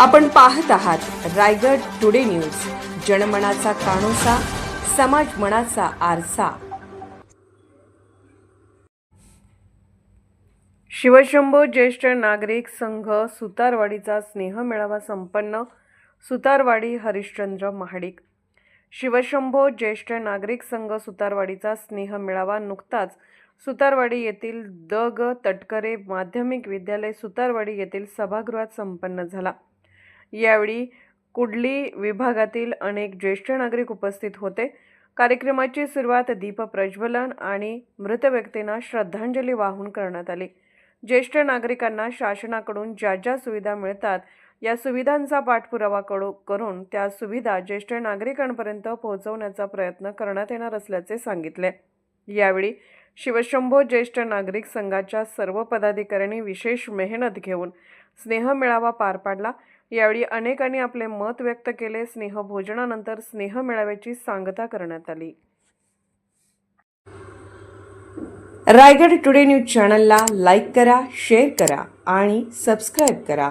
आपण पाहत आहात रायगड टुडे न्यूज, जनमनाचा कानोसा, समाज मनाचा आरसा। शिवशंभो ज्येष्ठ नागरिक संघ सुतारवाडीचा स्नेह मेळावा संपन्न। सुतारवाडी हरिश्चंद्र महाडिक। शिवशंभो ज्येष्ठ नागरिक संघ सुतारवाडीचा स्नेह मेळावा नुकताच सुतारवाडी येथील द.ग. तटकरे माध्यमिक विद्यालय सुतारवाडी येथील सभागृहात संपन्न झाला। यावेळी कुडली विभागातील अनेक ज्येष्ठ नागरिक उपस्थित होते। कार्यक्रमाची सुरुवात दीप प्रज्वलन आणि मृत व्यक्तींना श्रद्धांजली वाहून करण्यात आली। ज्येष्ठ नागरिकांना शासनाकडून ज्या ज्या सुविधा मिळतात या सुविधांचा पाठपुरावा करून त्या सुविधा ज्येष्ठ नागरिकांपर्यंत पोहोचवण्याचा प्रयत्न करण्यात येणार असल्याचे सांगितले। यावेळी शिवशंभो ज्येष्ठ नागरिक संघाच्या सर्व पदाधिकाऱ्यांनी विशेष मेहनत घेऊन स्नेह मेळावा पार पाडला। यावेळी अनेकांनी आपले मत व्यक्त केले। स्नेह भोजनानंतर स्नेह मेळाव्याची सांगता करण्यात आली। रायगड टुडे न्यूज चॅनलला लाईक करा, शेअर करा आणि सबस्क्राईब करा।